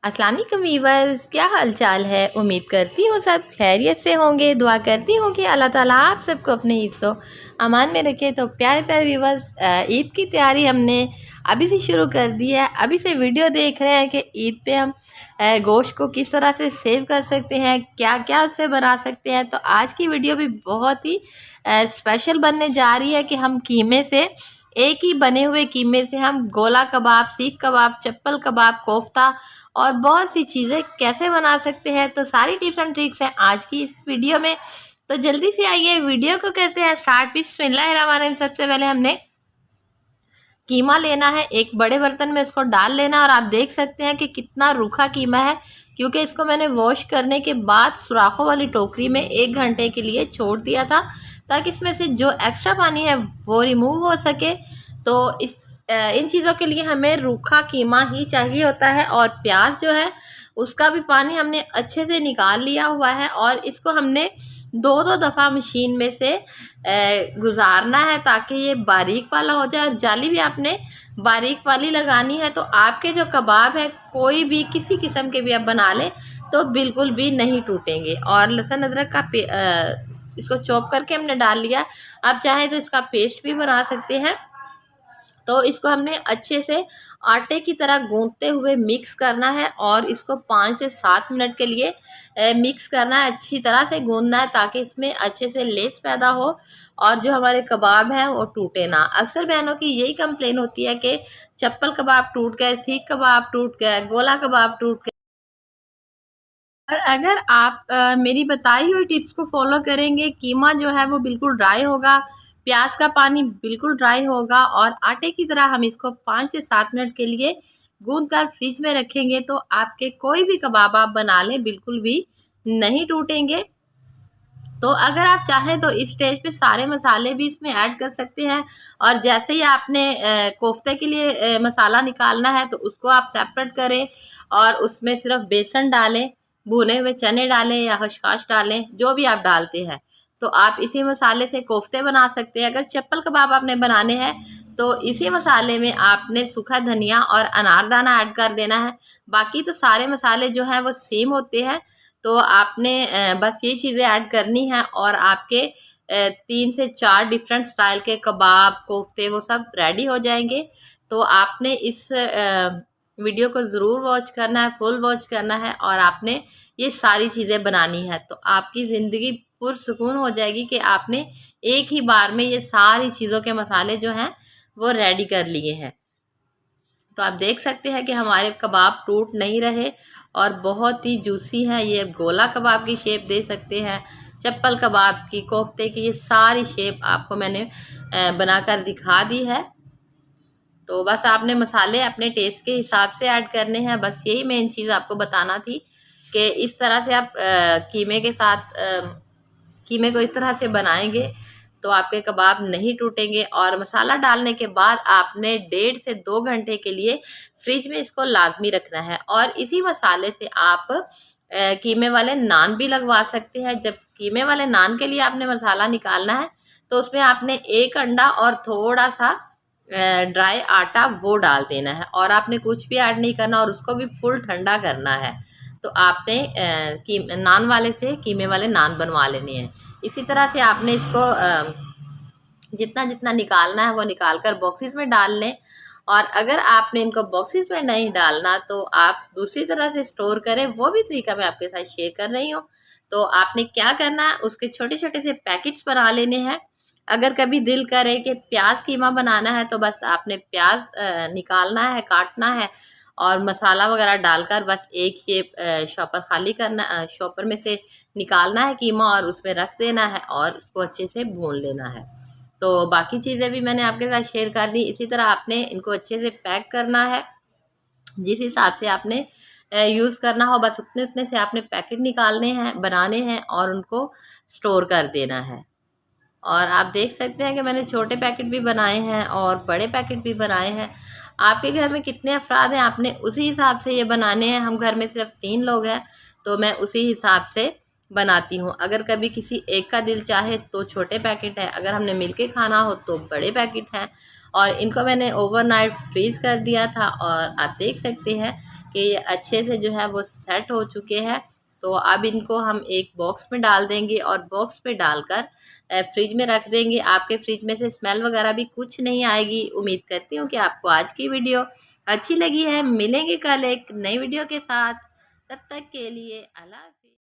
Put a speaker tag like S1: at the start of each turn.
S1: अस्सलाम वालेकुम वीवर्स, क्या हाल चाल है। उम्मीद करती हूँ सब खैरियत से होंगे। दुआ करती हूँ कि अल्लाह ताला आप सबको अपने हिफ्ज़ो अमान में रखे। तो प्यारे प्यारे वीवर्स, ईद की तैयारी हमने अभी से शुरू कर दी है। अभी से वीडियो देख रहे हैं कि ईद पे हम गोश्त को किस तरह से सेव कर सकते हैं, क्या क्या उससे बना सकते हैं। तो आज की वीडियो भी बहुत ही स्पेशल बनने जा रही है कि हम कीमे से, एक ही बने हुए कीमे से हम गोला कबाब, सीख कबाब, चप्पल कबाब, कोफ्ता और बहुत सी चीज़ें कैसे बना सकते हैं। तो सारी टिप्स एंड ट्रिक्स हैं आज की इस वीडियो में। तो जल्दी से आइए वीडियो को करते हैं स्टार्ट। बिस्मिल्लाहिर्रहमानिर्रहीम। सबसे पहले हमने कीमा लेना है, एक बड़े बर्तन में इसको डाल लेना। और आप देख सकते हैं कि कितना रूखा कीमा है, क्योंकि इसको मैंने वॉश करने के बाद सुराखों वाली टोकरी में 1 घंटे के लिए छोड़ दिया था, ताकि इसमें से जो एक्स्ट्रा पानी है वो रिमूव हो सके। तो इन चीज़ों के लिए हमें रूखा कीमा ही चाहिए होता है। और प्याज जो है उसका भी पानी हमने अच्छे से निकाल लिया हुआ है, और इसको हमने 2-2 दफ़ा मशीन में से गुजारना है, ताकि ये बारीक वाला हो जाए। और जाली भी आपने बारीक वाली लगानी है। तो आपके जो कबाब है कोई भी किसी किस्म के भी आप बना लें तो बिल्कुल भी नहीं टूटेंगे। और लहसुन अदरक का इसको चॉप करके हमने डाल लिया। आप चाहें तो इसका पेस्ट भी बना सकते हैं। तो इसको हमने अच्छे से आटे की तरह गूंथते हुए मिक्स करना है, और इसको 5 से 7 मिनट के लिए मिक्स करना है, अच्छी तरह से गूंथना है, ताकि इसमें अच्छे से लेस पैदा हो और जो हमारे कबाब हैं वो टूटे ना। अक्सर बहनों की यही कंप्लेन होती है कि चप्पल कबाब टूट गए, सीख कबाब टूट गए, गोला कबाब टूट गए। और अगर आप मेरी बताई हुई टिप्स को फॉलो करेंगे, कीमा जो है वो बिल्कुल ड्राई होगा, प्याज का पानी बिल्कुल ड्राई होगा, और आटे की तरह हम इसको 5 से 7 मिनट के लिए गूंद कर फ्रिज में रखेंगे, तो आपके कोई भी कबाब आप बना लें बिल्कुल भी नहीं टूटेंगे। तो अगर आप चाहें तो इस स्टेज पे सारे मसाले भी इसमें ऐड कर सकते हैं। और जैसे ही आपने कोफ्ते के लिए मसाला निकालना है तो उसको आप सेपरेट करें, और उसमें सिर्फ बेसन डालें, भुने हुए चने डालें या खशखाश डालें, जो भी आप डालते हैं। तो आप इसी मसाले से कोफ्ते बना सकते हैं। अगर चप्पल कबाब आपने बनाने हैं तो इसी मसाले में आपने सूखा धनिया और अनारदाना ऐड कर देना है। बाकी तो सारे मसाले जो हैं वो सेम होते हैं। तो आपने बस ये चीज़ें ऐड करनी है, और आपके 3 से 4 डिफरेंट स्टाइल के कबाब, कोफ्ते वो सब रेडी हो जाएंगे। तो आपने इस वीडियो को ज़रूर वॉच करना है, फुल वॉच करना है, और आपने ये सारी चीज़ें बनानी है। तो आपकी ज़िंदगी पुरसुकून हो जाएगी कि आपने एक ही बार में ये सारी चीज़ों के मसाले जो हैं वो रेडी कर लिए हैं। तो आप देख सकते हैं कि हमारे कबाब टूट नहीं रहे और बहुत ही जूसी हैं। ये गोला कबाब की शेप दे सकते हैं, चप्पल कबाब की, कोफ्ते की, ये सारी शेप आपको मैंने बनाकर दिखा दी है। तो बस आपने मसाले अपने टेस्ट के हिसाब से ऐड करने हैं। बस यही मेन चीज़ आपको बताना थी कि इस तरह से आप कीमे के साथ कीमे को इस तरह से बनाएंगे तो आपके कबाब नहीं टूटेंगे। और मसाला डालने के बाद आपने 1.5 से 2 घंटे के लिए फ्रिज में इसको लाजमी रखना है। और इसी मसाले से आप कीमे वाले नान भी लगवा सकते हैं। जब कीमे वाले नान के लिए आपने मसाला निकालना है तो उसमें आपने 1 अंडा और थोड़ा सा ड्राई आटा वो डाल देना है, और आपने कुछ भी ऐड नहीं करना, और उसको भी फुल ठंडा करना है। तो आपने नान वाले से कीमे वाले नान बनवा लेने हैं। इसी तरह से आपने इसको जितना जितना निकालना है वो निकाल कर बॉक्सेस में डाल लें। और अगर आपने इनको बॉक्सेस में नहीं डालना तो आप दूसरी तरह से स्टोर करें, वो भी तरीका मैं आपके साथ शेयर कर रही हूँ। तो आपने क्या करना है, उसके छोटे छोटे से पैकेट्स बना लेने हैं। अगर कभी दिल करे कि प्याज कीमा बनाना है तो बस आपने प्याज निकालना है, काटना है, और मसाला वगैरह डालकर बस एक ये शॉपर खाली करना, शॉपर में से निकालना है कीमा और उसमें रख देना है, और उसको अच्छे से भून लेना है। तो बाकी चीज़ें भी मैंने आपके साथ शेयर कर दी। इसी तरह आपने इनको अच्छे से पैक करना है, जिस हिसाब से आपने यूज़ करना हो बस उतने उतने से आपने पैकेट निकालने हैं, बनाने हैं, और उनको स्टोर कर देना है। और आप देख सकते हैं कि मैंने छोटे पैकेट भी बनाए हैं और बड़े पैकेट भी बनाए हैं। आपके घर में कितने अफराद हैं आपने उसी हिसाब से ये बनाने हैं। हम घर में सिर्फ 3 लोग हैं तो मैं उसी हिसाब से बनाती हूँ। अगर कभी किसी एक का दिल चाहे तो छोटे पैकेट है, अगर हमने मिलके खाना हो तो बड़े पैकेट हैं। और इनको मैंने ओवरनाइट फ्रीज़ कर दिया था, और आप देख सकते हैं कि ये अच्छे से जो है वो सेट हो चुके हैं। तो अब इनको हम एक बॉक्स में डाल देंगे और बॉक्स पे डालकर फ्रिज में रख देंगे। आपके फ्रिज में से स्मेल वगैरह भी कुछ नहीं आएगी। उम्मीद करती हूँ कि आपको आज की वीडियो अच्छी लगी है। मिलेंगे कल एक नई वीडियो के साथ, तब तक के लिए अल्लाह।